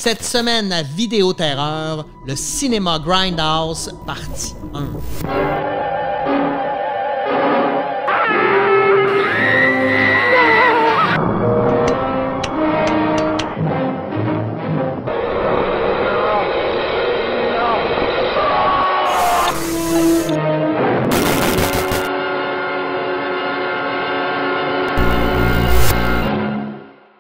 Cette semaine à Vidéo Terreur, le cinéma Grindhouse, partie 1.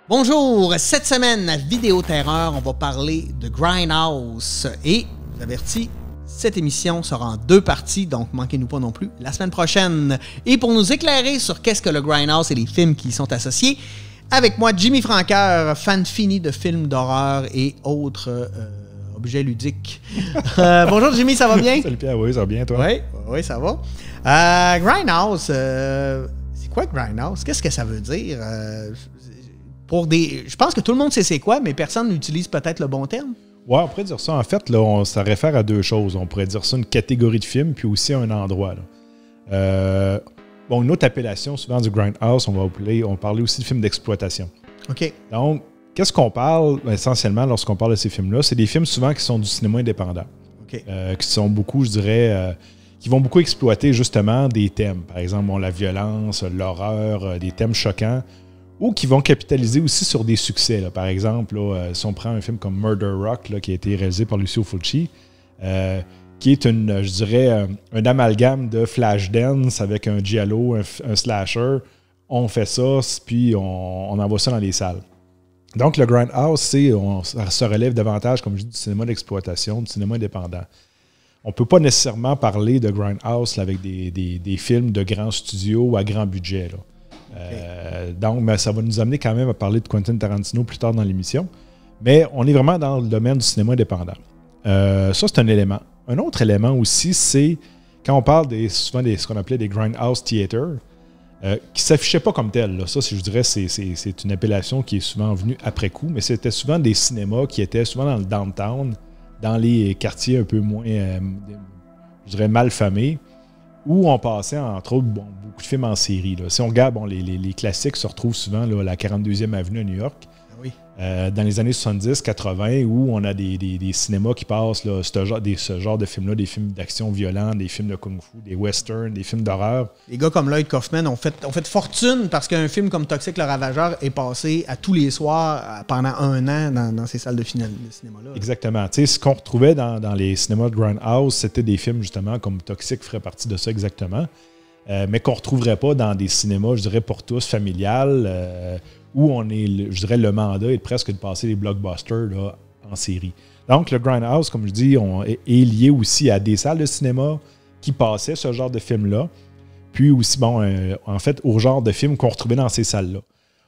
Bonjour, cette semaine à Vidéo Terreur, on va parler de Grindhouse et, je vous avertis, cette émission sera en 2 parties, donc manquez-nous pas non plus la semaine prochaine. Et pour nous éclairer sur qu'est-ce que le Grindhouse et les films qui y sont associés, avec moi Jimmy Franqueur, fan fini de films d'horreur et autres objets ludiques. Bonjour Jimmy, ça va bien? Salut Pierre, oui, ça va bien toi? Oui, ça va. Grindhouse, c'est quoi Grindhouse? Qu'est-ce que ça veut dire? Je pense que tout le monde sait c'est quoi, mais personne n'utilise peut-être le bon terme. Ouais, on pourrait dire ça. En fait, là, ça réfère à 2 choses. On pourrait dire ça une catégorie de films, puis aussi un endroit. Une autre appellation, souvent du Grindhouse, on parlait aussi de films d'exploitation. OK. Donc, qu'est-ce qu'on parle essentiellement lorsqu'on parle de ces films-là? C'est des films souvent qui sont du cinéma indépendant. OK. Qui sont beaucoup, je dirais, qui vont beaucoup exploiter justement des thèmes. Par exemple, la violence, l'horreur, des thèmes choquants. Ou qui vont capitaliser aussi sur des succès. Là. Par exemple, si on prend un film comme Murder Rock, là, qui a été réalisé par Lucio Fulci, qui est un amalgame de Flashdance avec un giallo, un slasher. On fait ça, puis on envoie ça dans les salles. Donc, le Grindhouse, ça se relève davantage, comme je dis, du cinéma d'exploitation, du cinéma indépendant. On ne peut pas nécessairement parler de Grindhouse là, avec des films de grands studios à grand budget. Là. Donc, ça va nous amener quand même à parler de Quentin Tarantino plus tard dans l'émission. Mais on est vraiment dans le domaine du cinéma indépendant. Ça, c'est un élément. Un autre élément aussi, c'est quand on parle souvent de ce qu'on appelait des Grindhouse Theater, qui ne s'affichaient pas comme tel. Là. Ça, je dirais, c'est une appellation qui est souvent venue après coup, mais c'était souvent des cinémas qui étaient souvent dans le downtown, dans les quartiers un peu moins, je dirais, malfamés, où on passait, entre autres, beaucoup de films en série. Là. Si on regarde, les classiques se retrouvent souvent là, à la 42e avenue à New York, dans les années 70-80, où on a des cinémas qui passent là, ce genre de films-là, des films d'action violents, des films de kung-fu, des westerns, des films d'horreur. Les gars comme Lloyd Kaufman ont fait fortune parce qu'un film comme Toxic le Ravageur est passé à tous les soirs pendant 1 an dans ces salles de cinéma-là. Exactement. Tu sais, ce qu'on retrouvait dans les cinémas de Grindhouse, c'était des films justement comme Toxic ferait partie de ça exactement, mais qu'on ne retrouverait pas dans des cinémas, je dirais, pour tous, familial, où on est, je dirais, le mandat est presque de passer les blockbusters là, en série. Donc, le Grindhouse, comme je dis, est lié aussi à des salles de cinéma qui passaient ce genre de films-là, puis aussi, en fait, au genre de films qu'on retrouvait dans ces salles-là.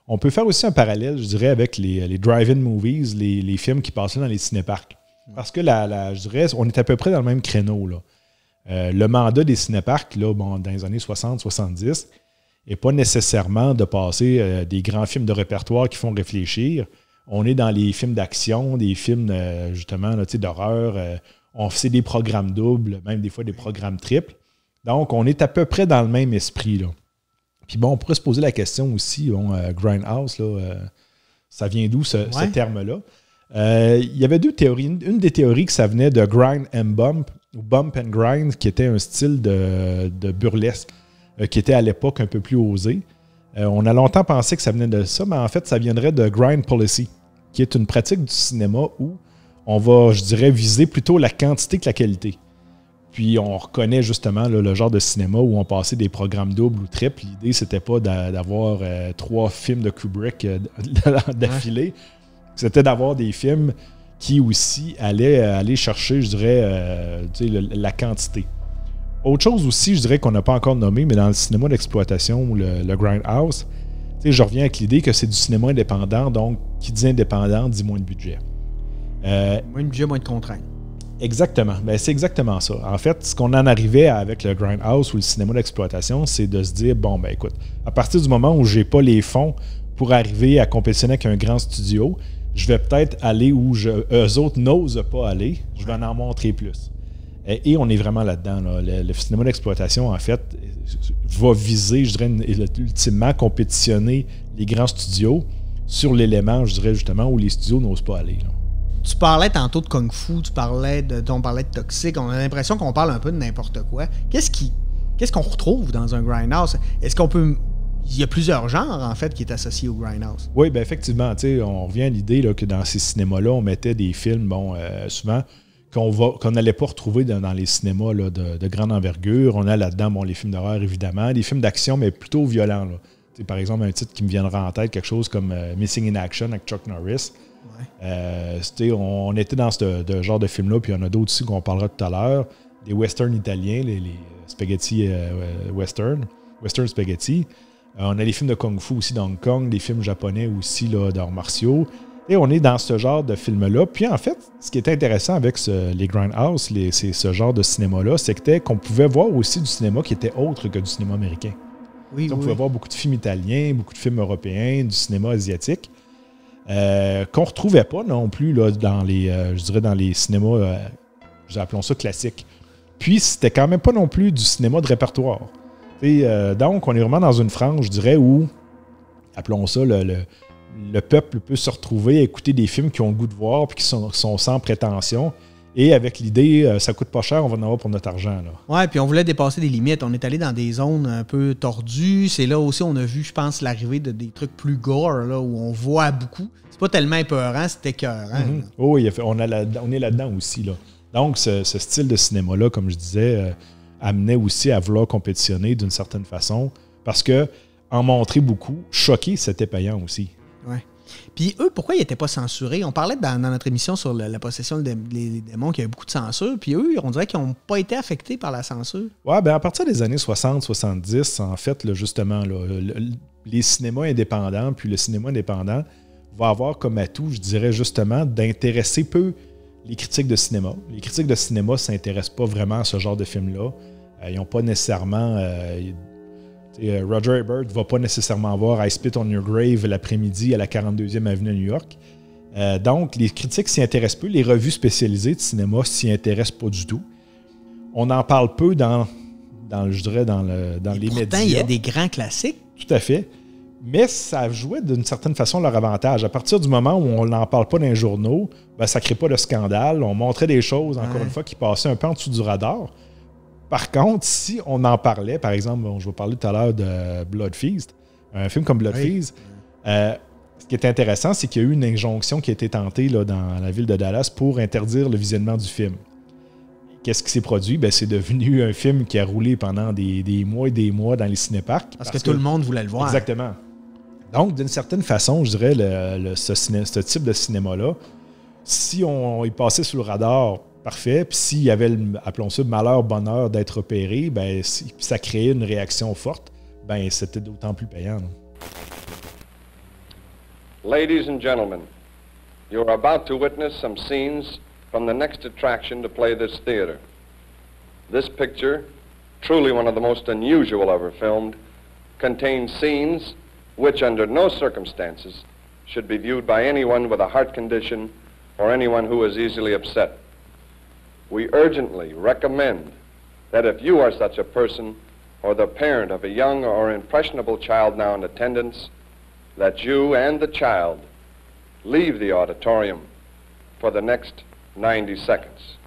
On peut faire aussi un parallèle, je dirais, avec les drive-in movies, les films qui passaient dans les cinéparcs. Parce que, je dirais, on est à peu près dans le même créneau, là. Le mandat des cinéparcs, là, dans les années 60-70, n'est pas nécessairement de passer des grands films de répertoire qui font réfléchir. On est dans les films d'action, des films justement là, d'horreur. On fait des programmes doubles, même des fois des programmes triples. Donc, on est à peu près dans le même esprit. Là. Puis on pourrait se poser la question aussi, Grindhouse, ça vient d'où ce terme-là? Il y avait 2 théories. Une des théories que ça venait de grind and bump, ou bump and grind, qui était un style de burlesque. Qui était à l'époque un peu plus osé. On a longtemps pensé que ça venait de ça, mais en fait, ça viendrait de grind policy, qui est une pratique du cinéma où on va, je dirais, viser plutôt la quantité que la qualité. Puis on reconnaît justement là, le genre de cinéma où on passait des programmes doubles ou triples. L'idée, c'était pas d'avoir 3 films de Kubrick d'affilée. C'était d'avoir des films qui aussi allaient aller chercher, je dirais, la quantité. Autre chose aussi, je dirais qu'on n'a pas encore nommé, mais dans le cinéma d'exploitation ou le Grindhouse, je reviens avec l'idée que c'est du cinéma indépendant, donc qui dit indépendant dit moins de budget. Moins de budget, moins de contraintes. Exactement. Ben, c'est exactement ça. En fait, ce qu'on en arrivait avec le Grindhouse ou le cinéma d'exploitation, c'est de se dire, écoute, à partir du moment où je n'ai pas les fonds pour arriver à compétitionner avec un grand studio, je vais peut-être aller où eux autres n'osent pas aller, je vais en montrer plus. Et on est vraiment là-dedans. Là. Le cinéma d'exploitation, en fait, va viser, je dirais, ultimement compétitionner les grands studios sur l'élément, je dirais, justement, où les studios n'osent pas aller. Là. Tu parlais tantôt de Kung Fu, on parlait de Toxic, on a l'impression qu'on parle un peu de n'importe quoi. Qu'est-ce qu'on retrouve dans un Grindhouse? Est-ce qu'on peut... Il y a plusieurs genres, en fait, qui est associé au Grindhouse. Oui, bien effectivement, on revient à l'idée là, que dans ces cinémas-là, on mettait des films, souvent, qu'on n'allait pas retrouver dans les cinémas là, de grande envergure. On a là-dedans les films d'horreur, évidemment, des films d'action, mais plutôt violents. Là. Par exemple, un titre qui me viendra en tête, quelque chose comme Missing in Action avec Chuck Norris. Ouais. On était dans ce genre de film-là, puis il y en a d'autres aussi qu'on parlera tout à l'heure. Des westerns italiens, les spaghetti western spaghetti. On a les films de Kung Fu aussi dans Hong Kong, des films japonais aussi là, d'arts martiaux. Et on est dans ce genre de film-là. Puis en fait, ce qui est intéressant avec les Grindhouse, c'est ce genre de cinéma-là, c'est qu'on pouvait voir aussi du cinéma qui était autre que du cinéma américain. Oui, on pouvait voir beaucoup de films italiens, beaucoup de films européens, du cinéma asiatique, qu'on ne retrouvait pas non plus là, dans les cinémas, appelons ça classiques. Puis c'était quand même pas non plus du cinéma de répertoire. Donc, on est vraiment dans une frange, je dirais, où, appelons ça, le peuple peut se retrouver à écouter des films qui ont le goût de voir puis qui sont sans prétention. Et avec l'idée, ça coûte pas cher, on va en avoir pour notre argent. Oui, puis on voulait dépasser des limites. On est allé dans des zones un peu tordues. C'est là aussi on a vu, je pense, l'arrivée de des trucs plus gore, là, où on voit beaucoup. C'est pas tellement épeurant, c'est écœurant. Mm-hmm. Oui, on est là-dedans aussi. Là. Donc, ce style de cinéma-là, comme je disais, amenait aussi à vouloir compétitionner d'une certaine façon. Parce que en montrer beaucoup, choquer, c'était payant aussi. Oui. Puis eux, pourquoi ils n'étaient pas censurés? On parlait dans notre émission sur la possession des démons qu'il y avait beaucoup de censure. Puis eux, on dirait qu'ils n'ont pas été affectés par la censure. Oui, bien à partir des années 60-70, en fait, là, justement, là, les cinémas indépendants, puis le cinéma indépendant va avoir comme atout, je dirais justement, d'intéresser peu les critiques de cinéma. Les critiques de cinéma ne s'intéressent pas vraiment à ce genre de film-là. Ils n'ont pas nécessairement... Roger Ebert ne va pas nécessairement voir I Spit on Your Grave l'après-midi à la 42e avenue à New York. Donc, les critiques s'y intéressent peu. Les revues spécialisées de cinéma s'y intéressent pas du tout. On en parle peu dans les médias. Pourtant, il y a des grands classiques. Tout à fait. Mais ça jouait d'une certaine façon leur avantage. À partir du moment où on n'en parle pas dans les journaux, ben, ça ne crée pas de scandale. On montrait des choses, encore une fois, qui passaient un peu en dessous du radar. Par contre, si on en parlait, par exemple, je vais parler tout à l'heure de Blood Feast, un film comme Blood Feast, ce qui est intéressant, c'est qu'il y a eu une injonction qui a été tentée là, dans la ville de Dallas pour interdire le visionnement du film. Qu'est-ce qui s'est produit? Ben, c'est devenu un film qui a roulé pendant des mois et des mois dans les cinéparcs. Parce que tout le monde voulait le voir. Exactement. Donc, d'une certaine façon, je dirais, ce type de cinéma-là, si on y passait sous le radar, parfait. Puis s'il y avait, appelons ça, malheur, bonheur d'être opéré, ben, ça créait une réaction forte, ben, c'était d'autant plus payant. Là. Ladies and gentlemen, you are about to witness some scenes from the next attraction to play this theater. This picture, truly one of the most unusual ever filmed, contains scenes which under no circumstances should be viewed by anyone with a heart condition or anyone who is easily upset. We urgently recommend that if you are such a person or the parent of a young or impressionable child now in attendance, that you and the child leave the auditorium for the next 90 seconds.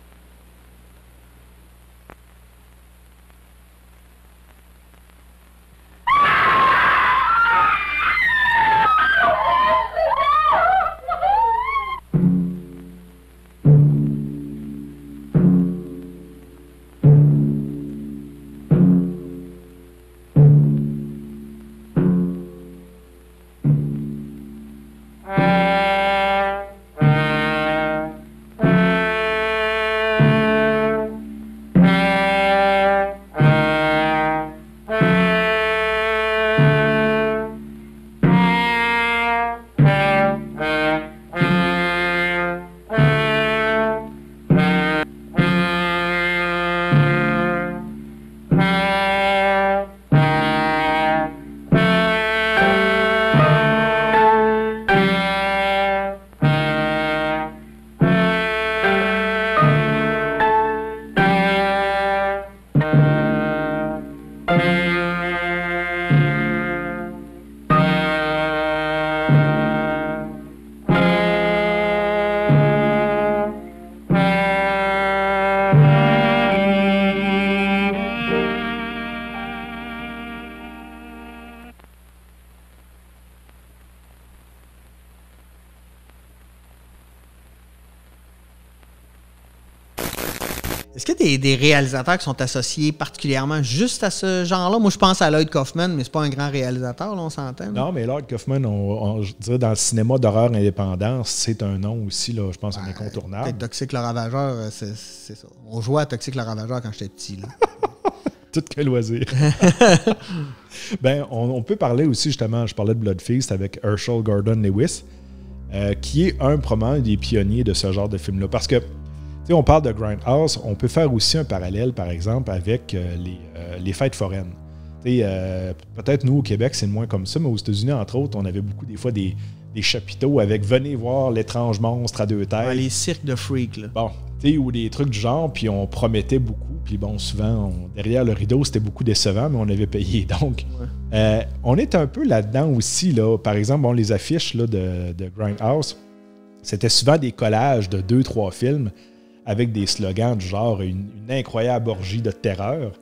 Est-ce qu'il y a des réalisateurs qui sont associés particulièrement juste à ce genre-là? Moi, je pense à Lloyd Kaufman, mais c'est pas un grand réalisateur, là, on s'entend. Là. Non, mais Lloyd Kaufman, je dirais dans le cinéma d'horreur indépendant, c'est un nom aussi, là, je pense, un incontournable. Peut-être Toxic le Ravageur, c'est ça. On jouait à Toxic le Ravageur quand j'étais petit. Là. Tout que loisir. Ben, on peut parler aussi, justement, je parlais de Blood Feast avec Herschel Gordon Lewis, qui est probablement des pionniers de ce genre de film-là. Parce que, on parle de Grindhouse, on peut faire aussi un parallèle, par exemple, avec les fêtes foraines. Peut-être nous, au Québec, c'est moins comme ça, mais aux États-Unis, entre autres, on avait beaucoup, des fois, des chapiteaux avec « Venez voir l'étrange monstre à deux têtes ». Ouais, les cirques de freaks, là. Bon, ou des trucs du genre, puis on promettait beaucoup. Puis bon, souvent, derrière le rideau, c'était beaucoup décevant, mais on avait payé. Donc, on est un peu là-dedans aussi. Là. Par exemple, les affiches là, de Grindhouse, c'était souvent des collages de 2-3 films avec des slogans du genre une incroyable orgie de terreur.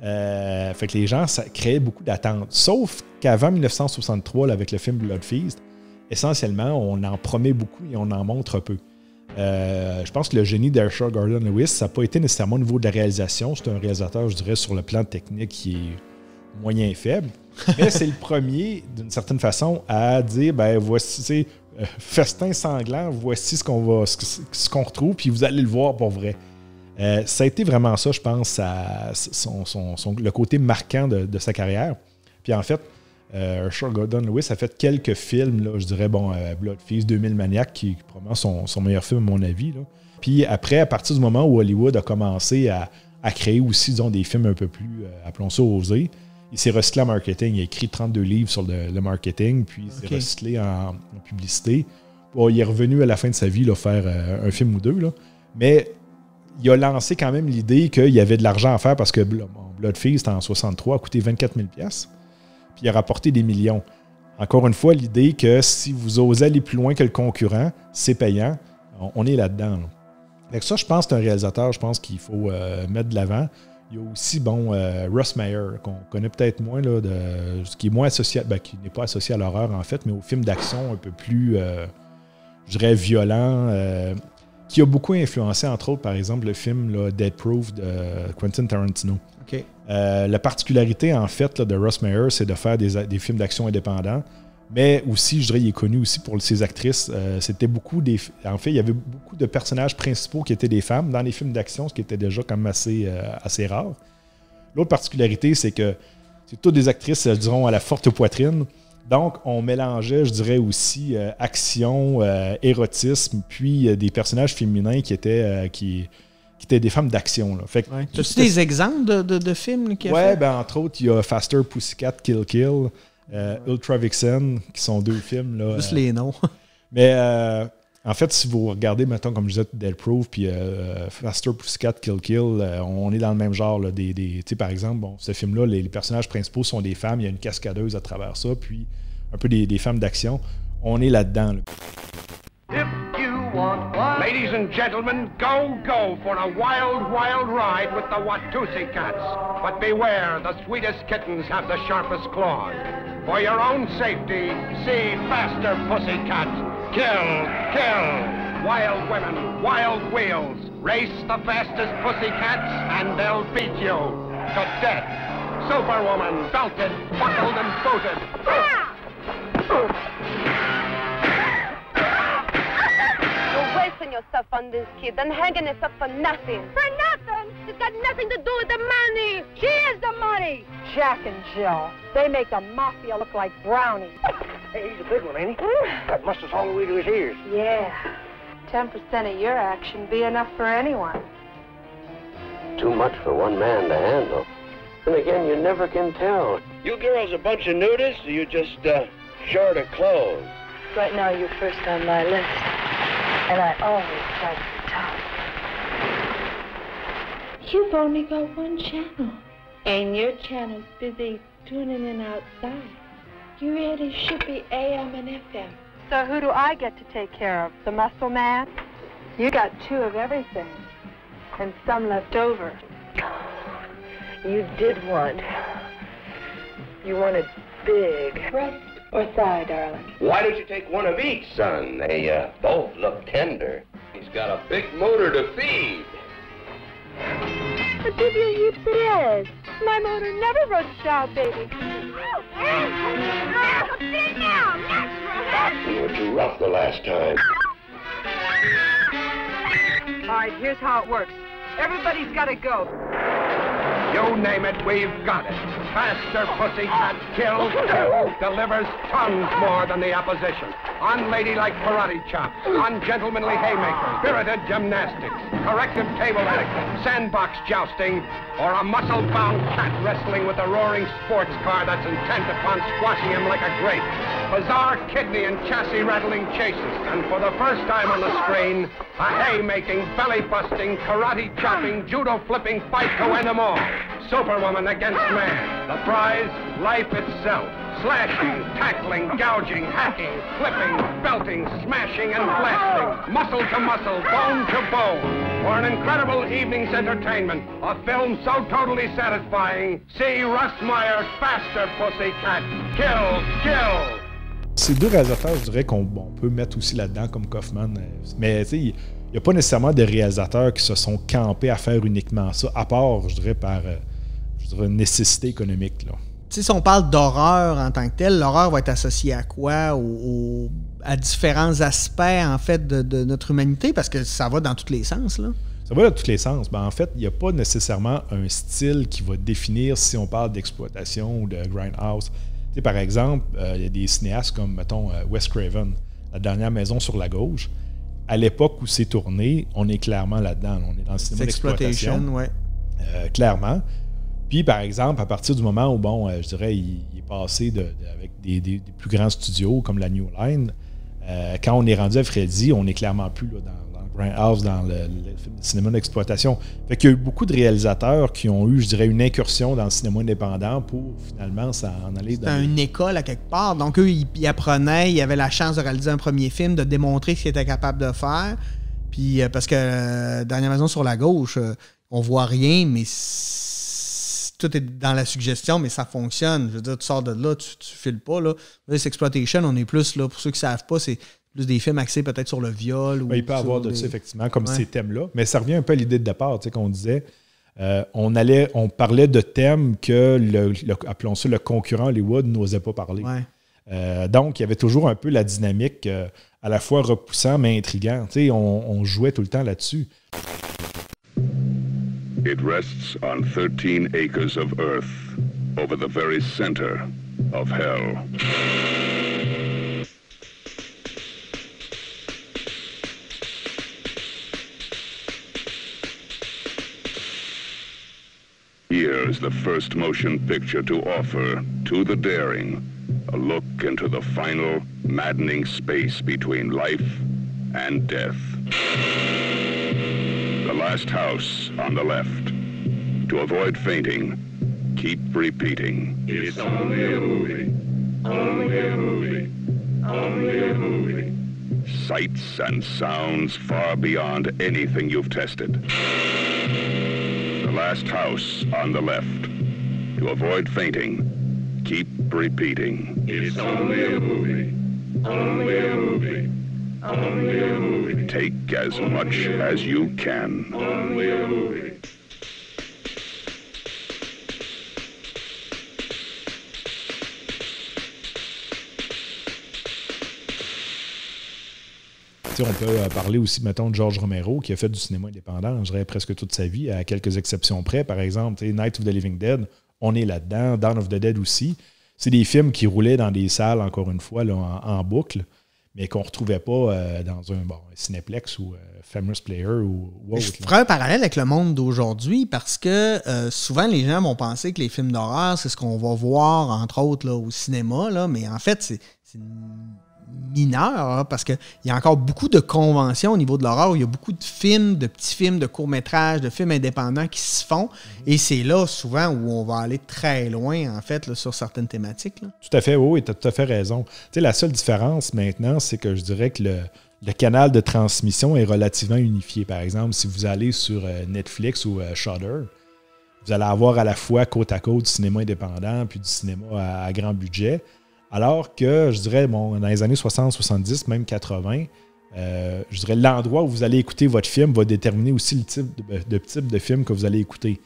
Fait que les gens, ça créait beaucoup d'attentes. Sauf qu'avant 1963, là, avec le film Blood Feast, essentiellement, on en promet beaucoup et on en montre peu. Je pense que le génie d'Herschel Gordon Lewis, ça n'a pas été nécessairement au niveau de la réalisation. C'est un réalisateur, je dirais, sur le plan technique qui est moyen faible. Mais c'est le premier, d'une certaine façon, à dire voici, festin sanglant, voici ce qu'on retrouve, puis vous allez le voir pour vrai. Ça a été vraiment ça, je pense, le côté marquant de sa carrière. Puis en fait, Herschel Gordon Lewis a fait quelques films, là, je dirais, Blood Feast, 2000 Maniac, qui est probablement son meilleur film, à mon avis. Là. Puis après, à partir du moment où Hollywood a commencé à créer aussi, disons, des films un peu plus, appelons ça, osés, il s'est recyclé en marketing. Il a écrit 32 livres sur le marketing, puis il s'est recyclé en publicité. Bon, il est revenu à la fin de sa vie là, faire un film ou deux, là. Mais il a lancé quand même l'idée qu'il y avait de l'argent à faire parce que Blood Feast, en 1963, a coûté 24 000 $. Puis il a rapporté des millions. Encore une fois, l'idée que si vous osez aller plus loin que le concurrent, c'est payant. On est là-dedans. Là. Avec ça, je pense que c'est un réalisateur, je pense qu'il faut mettre de l'avant. Il y a aussi, Russ Meyer, qu'on connaît peut-être moins, là, qui est moins associé, qui n'est pas associé à l'horreur, en fait, mais aux films d'action un peu plus, je dirais, violents, qui a beaucoup influencé, entre autres, par exemple, le film là, Dead Proof de Quentin Tarantino. Okay. La particularité, en fait, là, de Russ Meyer, c'est de faire des films d'action indépendants, mais aussi, je dirais, il est connu aussi pour ses actrices. C'était beaucoup en fait, il y avait beaucoup de personnages principaux qui étaient des femmes dans les films d'action, ce qui était déjà quand même assez rare. L'autre particularité, c'est que c'est toutes des actrices, diront, à la forte poitrine. Donc, on mélangeait, je dirais, aussi action, érotisme, puis des personnages féminins qui étaient des femmes d'action. As-tu des exemples de films qu'il a fait? Entre autres, il y a Faster Pussycat Kill Kill, Ultra Vixen, qui sont deux films. Là, juste les noms. Mais en fait, si vous regardez, mettons, comme je disais, Dead Proof, puis Faster Pussycat Kill Kill, on est dans le même genre. Là, par exemple, ce film-là, les personnages principaux sont des femmes, il y a une cascadeuse à travers ça, puis un peu des femmes d'action. On est là-dedans. Là. Ladies and gentlemen, go for a wild, wild ride with the Watusi cats. But beware, the sweetest kittens have the sharpest claws. For your own safety, see Faster Pussycat. Kill. Wild women, wild wheels. Race the fastest pussycats and they'll beat you to death. Superwoman, belted, buckled, and booted. Yourself on this kid and hanging yourself for nothing. For nothing? It's got nothing to do with the money. She is the money. Jack and Jill, they make the mafia look like brownies. Hey, he's a big one, ain't he? Got mustache all the way to his ears. Yeah. 10% of your action be enough for anyone. Too much for one man to handle. And again, you never can tell. You girls a bunch of nudists, or you just short of clothes? Right now, you're first on my list. And I always start at the top. You've only got one channel. And your channel's busy tuning in outside. You really should be AM and FM. So who do I get to take care of? The muscle man? You got two of everything. And some left over. You did want. You wanted big. Breast or thigh, darling? Why don't you take one of each, son? They both look tender. He's got a big motor to feed. But give you heaps it is. My motor never runs out, baby. Sit down, that's You were too rough the last time. All right, here's how it works. Everybody's got to go. You name it, we've got it. Faster Pussycat kills, delivers tons more than the opposition. Unladylike karate chops, ungentlemanly haymakers, spirited gymnastics, corrective table etiquette, sandbox jousting, or a muscle-bound cat wrestling with a roaring sports car that's intent upon squashing him like a grape. Bizarre kidney and chassis-rattling chases, and for the first time on the screen, a hay-making, belly-busting, karate-chopping, judo-flipping fight to end them all. Superwoman against man. The prize, life itself. Slashing, tackling, gouging, hacking, flipping, belting, smashing, and blasting. Muscle to muscle, bone to bone. For an incredible evening's entertainment, a film so totally satisfying, see Russ Meyer's Faster Pussycat. Kill, kill! Ces deux réalisateurs, je dirais qu'on peut mettre aussi là-dedans comme Kaufman. Mais tu sais, il n'y a pas nécessairement de réalisateurs qui se sont campés à faire uniquement ça, à part, je dirais, par une nécessité économique. Là. Si on parle d'horreur en tant que telle, l'horreur va être associée à quoi? À différents aspects, en fait, de notre humanité, parce que ça va dans tous les sens, là. Ça va dans tous les sens. Ben, en fait, il n'y a pas nécessairement un style qui va définir si on parle d'exploitation ou de grindhouse. Tu sais, par exemple, il y a des cinéastes comme, mettons, Wes Craven, La dernière maison sur la gauche. À l'époque où c'est tourné, on est clairement là-dedans. On est dans le cinéma d'exploitation. Ouais. Clairement. Puis, par exemple, à partir du moment où, je dirais, il est passé avec des plus grands studios comme la New Line, quand on est rendu à Freddy, on n'est clairement plus là, dans le grindhouse, dans le film de cinéma d'exploitation. Fait qu'il y a eu beaucoup de réalisateurs qui ont eu, je dirais, une incursion dans le cinéma indépendant pour finalement s'en aller dans... C'était une école à quelque part. Donc, eux, ils apprenaient, ils avaient la chance de réaliser un premier film, de démontrer ce qu'ils étaient capables de faire. Puis, parce que Dernière maison sur la gauche, on voit rien, mais tout est dans la suggestion, mais ça fonctionne. Je veux dire, tu sors de là, tu files pas. Là, Sexploitation, on est plus, là, pour ceux qui ne savent pas, c'est plus des films axés peut-être sur le viol. Il peut y avoir de ça, effectivement, comme ces thèmes-là. Mais ça revient un peu à l'idée de départ, tu sais, qu'on disait, on parlait de thèmes que, appelons ça, le concurrent Hollywood n'osait pas parler. Ouais. Donc, il y avait toujours un peu la dynamique à la fois repoussant mais intriguant. Tu sais, on jouait tout le temps là-dessus. It rests on 13 acres of earth over the very center of hell. Here is the first motion picture to offer to the daring a look into the final, maddening space between life and death. The last house on the left. To avoid fainting, keep repeating. It's only a movie. Only a movie. Only a movie. Sights and sounds far beyond anything you've tested. The last house on the left. To avoid fainting, keep repeating. It's only a movie. Only a movie. Only a movie. Take as much as you can. Only a movie. On peut parler aussi, mettons, de George Romero, qui a fait du cinéma indépendant, je dirais presque toute sa vie, à quelques exceptions près. Par exemple, Night of the Living Dead, on est là-dedans. Dawn of the Dead aussi. C'est des films qui roulaient dans des salles, encore une fois, là, en boucle, mais qu'on ne retrouvait pas dans un Cineplex ou Famous Player ou autre. Je ferai un parallèle avec le monde d'aujourd'hui parce que souvent, les gens vont penser que les films d'horreur, c'est ce qu'on va voir, entre autres, là, au cinéma, là, mais en fait, c'est mineur, hein, parce qu'il y a encore beaucoup de conventions au niveau de l'horreur. Il y a beaucoup de films, de petits films, de courts-métrages, de films indépendants qui se font. Et c'est là, souvent, où on va aller très loin, en fait, là, sur certaines thématiques. Là. Tout à fait, oui, tu as tout à fait raison. Tu sais, la seule différence maintenant, c'est que je dirais que le canal de transmission est relativement unifié. Par exemple, si vous allez sur Netflix ou Shudder, vous allez avoir à la fois côte à côte du cinéma indépendant puis du cinéma à grand budget. Alors que, je dirais, dans les années 60, 70, même 80, je dirais l'endroit où vous allez écouter votre film va déterminer aussi le type de film que vous allez écouter.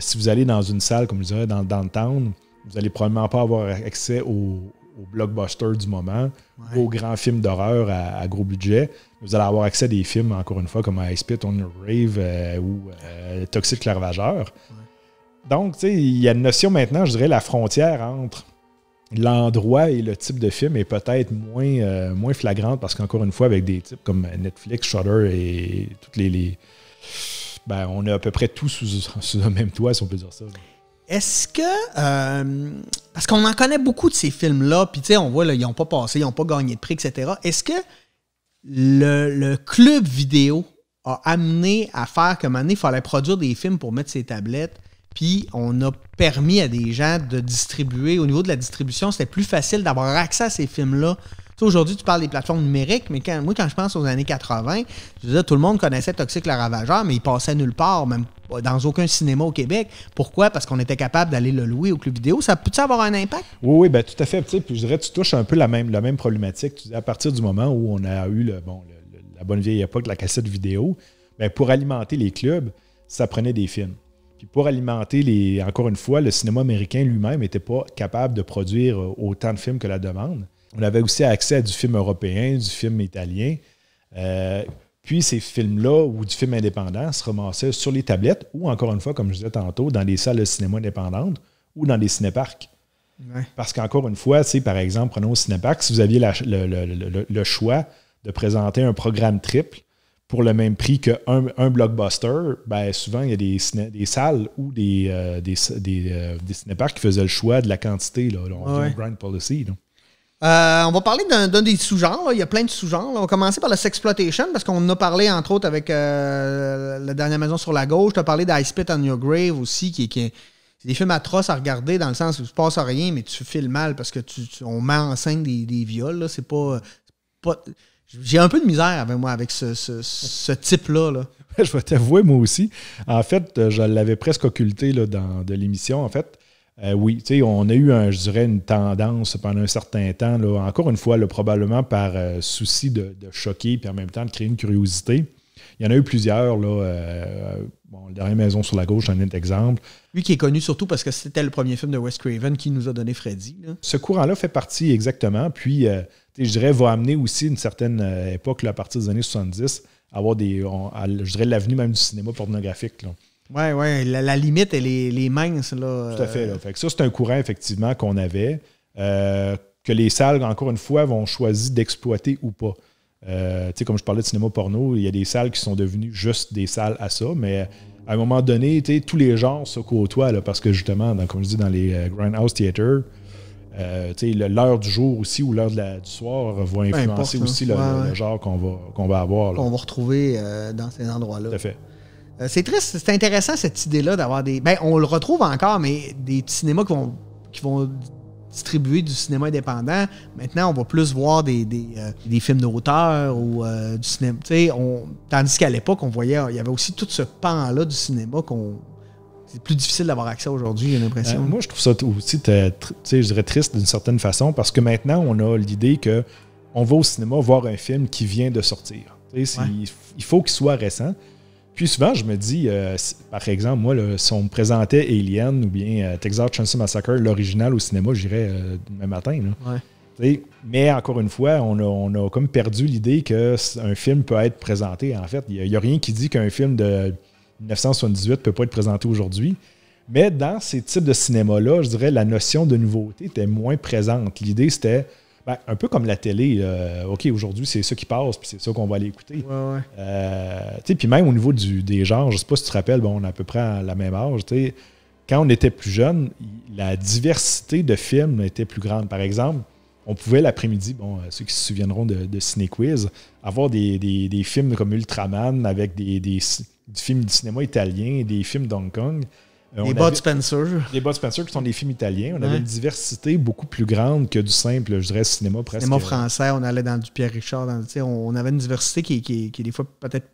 Si vous allez dans une salle, comme je dirais, dans le downtown, vous n'allez probablement pas avoir accès aux blockbusters du moment, aux grands films d'horreur à gros budget. Vous allez avoir accès à des films, encore une fois, comme I Spit on Your Grave ou Toxic le Ravageur. Donc, tu sais, il y a une notion maintenant, je dirais, la frontière entre l'endroit et le type de film est peut-être moins flagrante parce qu'encore une fois, avec des types comme Netflix, Shudder et toutes les ben, on est à peu près tous sous le même toit, si on peut dire ça. Est-ce que... parce qu'on en connaît beaucoup de ces films-là, puis tu sais, on voit, là, ils n'ont pas passé, ils n'ont pas gagné de prix, etc. Est-ce que le club vidéo a amené à faire qu'à un moment donné, il fallait produire des films pour mettre ses tablettes, puis on a permis à des gens de distribuer. Au niveau de la distribution, c'était plus facile d'avoir accès à ces films-là. Tu sais, aujourd'hui, tu parles des plateformes numériques, mais quand je pense aux années 80, je disais, tout le monde connaissait Toxic le Ravageur, mais il passait nulle part, même dans aucun cinéma au Québec. Pourquoi? Parce qu'on était capable d'aller le louer au club vidéo. Ça peut-tu avoir un impact? Oui, ben, tout à fait. Puis je dirais, tu touches un peu la même problématique. Tu dis, à partir du moment où on a eu la bonne vieille époque, la cassette vidéo, ben, pour alimenter les clubs, ça prenait des films. Puis pour alimenter, encore une fois, le cinéma américain lui-même n'était pas capable de produire autant de films que la demande. On avait aussi accès à du film européen, du film italien. Puis ces films-là, ou du film indépendant, se ramassaient sur les tablettes ou, encore une fois, comme je disais tantôt, dans des salles de cinéma indépendantes ou dans des cinéparcs. Ouais. Parce qu'encore une fois, par exemple, prenons au cinéparc, si vous aviez le choix de présenter un programme triple pour le même prix qu'un blockbuster, ben souvent, il y a des salles ou des cinéparcs qui faisaient le choix de la quantité. Là. On dit un brand policy. Là. On va parler d'un des sous-genres. Là. Il y a plein de sous-genres. Là. On va commencer par le sexploitation parce qu'on en a parlé, entre autres, avec La Dernière Maison sur la Gauche. Tu as parlé d'I Spit on Your Grave aussi, qui est des films atroces à regarder dans le sens où il ne se passe rien, mais tu files mal parce que on met en scène des viols. Là. C'est pas... J'ai un peu de misère avec ce type-là. Là. Je vais t'avouer, moi aussi. En fait, je l'avais presque occulté là, de l'émission. En fait, oui, tu sais, on a eu, je dirais, une tendance pendant un certain temps, là, encore une fois, là, probablement par souci de choquer puis en même temps de créer une curiosité. Il y en a eu plusieurs. Là, La Dernière Maison sur la Gauche, j'en ai un exemple. Lui qui est connu surtout parce que c'était le premier film de Wes Craven qui nous a donné Freddy. Là. Ce courant-là fait partie exactement. Puis, je dirais, va amener aussi une certaine époque, là, à partir des années 70, à avoir je dirais, l'avenue même du cinéma pornographique. Oui, la limite, elle est mince. Là. Tout à fait. Fait que ça, c'est un courant, effectivement, qu'on avait, que les salles, encore une fois, vont choisir d'exploiter ou pas. Comme je parlais de cinéma porno, il y a des salles qui sont devenues juste des salles à ça, mais à un moment donné, tous les genres se côtoient, là, parce que justement, comme je dis, dans les Grindhouse Theater, l'heure du jour aussi ou l'heure du soir va influencer aussi le genre qu'on va avoir. Là. On va retrouver dans ces endroits-là. Tout à fait. C'est triste, c'est intéressant cette idée-là d'avoir des... Ben, on le retrouve encore, mais des cinémas qui vont distribuer du cinéma indépendant. Maintenant, on va plus voir des films d'auteur ou du cinéma. Tandis qu'à l'époque, on voyait, il y avait aussi tout ce pan-là du cinéma c'est plus difficile d'avoir accès aujourd'hui, j'ai l'impression. Moi, je trouve ça aussi, je dirais, triste d'une certaine façon, parce que maintenant, on a l'idée qu'on va au cinéma voir un film qui vient de sortir. Il faut qu'il soit récent. Puis souvent, je me dis, par exemple, moi, là, si on me présentait Alien ou bien Texas Chainsaw Massacre, l'original au cinéma, j'irais demain matin. Là. Ouais. Mais encore une fois, on a comme perdu l'idée qu'un film peut être présenté. En fait, il n'y a rien qui dit qu'un film de 1978 ne peut pas être présenté aujourd'hui. Mais dans ces types de cinéma-là, je dirais la notion de nouveauté était moins présente. L'idée, c'était un peu comme la télé. OK, aujourd'hui, c'est ça qui passe, puis c'est ça qu'on va aller écouter. Puis même au niveau des genres, je ne sais pas si tu te rappelles, on a à peu près à la même âge. Quand on était plus jeune, la diversité de films était plus grande. Par exemple, on pouvait l'après-midi, ceux qui se souviendront de Ciné-Quiz, avoir des films comme Ultraman avec du film du cinéma italien, des films d'Hong Kong. Les Bud Spencer. Les Bud Spencer qui sont des films italiens. On avait une diversité beaucoup plus grande que du simple, je dirais, cinéma presque. Cinéma français, on allait dans du Pierre Richard. On avait une diversité qui est des fois peut-être...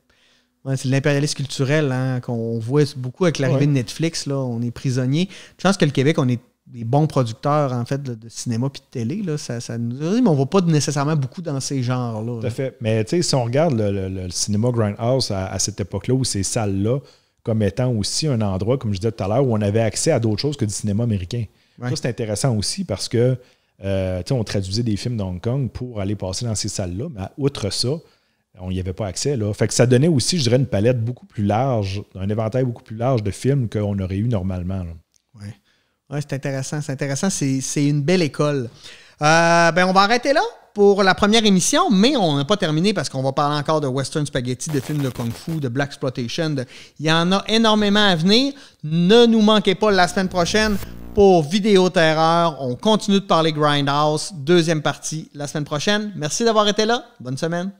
Ouais, c'est l'impérialisme culturel qu'on voit beaucoup avec l'arrivée de Netflix. Là, on est prisonnier. Je pense que le Québec, on est des bons producteurs, en fait, de cinéma puis de télé. Là, ça nous dit, mais on ne va pas nécessairement beaucoup dans ces genres-là. Tout à fait. Mais tu sais, si on regarde le cinéma Grindhouse à cette époque-là, ou ces salles-là, comme étant aussi un endroit, comme je disais tout à l'heure, où on avait accès à d'autres choses que du cinéma américain. Ouais. Ça, c'est intéressant aussi parce que on traduisait des films d'Hong Kong pour aller passer dans ces salles-là, mais outre ça, on n'y avait pas accès. Là. Fait que ça donnait aussi, je dirais, une palette beaucoup plus large, un éventail beaucoup plus large de films qu'on aurait eu normalement. Oui, ouais, c'est intéressant. C'est intéressant. C'est une belle école. On va arrêter là pour la première émission, mais on n'a pas terminé parce qu'on va parler encore de western spaghetti, de films de kung-fu, de blaxploitation. Il y en a énormément à venir. Ne nous manquez pas la semaine prochaine pour Vidéo Terreur. On continue de parler Grindhouse. Deuxième partie la semaine prochaine. Merci d'avoir été là. Bonne semaine.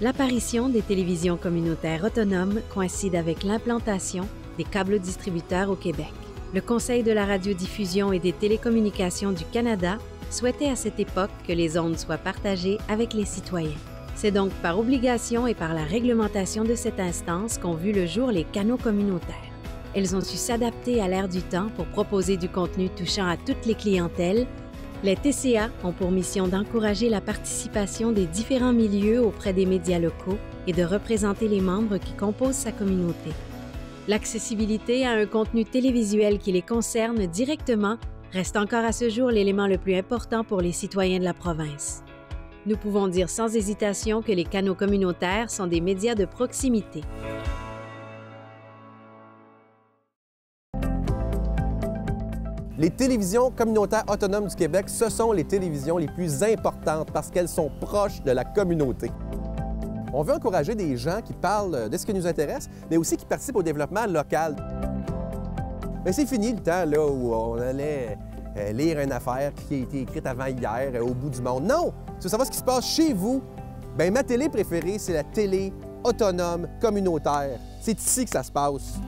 L'apparition des télévisions communautaires autonomes coïncide avec l'implantation des câbles distributeurs au Québec. Le Conseil de la radiodiffusion et des télécommunications du Canada souhaitait à cette époque que les ondes soient partagées avec les citoyens. C'est donc par obligation et par la réglementation de cette instance qu'ont vu le jour les canaux communautaires. Elles ont su s'adapter à l'ère du temps pour proposer du contenu touchant à toutes les clientèles. Les TCA ont pour mission d'encourager la participation des différents milieux auprès des médias locaux et de représenter les membres qui composent sa communauté. L'accessibilité à un contenu télévisuel qui les concerne directement reste encore à ce jour l'élément le plus important pour les citoyens de la province. Nous pouvons dire sans hésitation que les canaux communautaires sont des médias de proximité. Les télévisions communautaires autonomes du Québec, ce sont les télévisions les plus importantes parce qu'elles sont proches de la communauté. On veut encourager des gens qui parlent de ce qui nous intéresse, mais aussi qui participent au développement local. Mais c'est fini le temps là, où on allait lire une affaire qui a été écrite avant hier au bout du monde. Non! Tu veux savoir ce qui se passe chez vous? Bien, ma télé préférée, c'est la télé autonome communautaire. C'est ici que ça se passe.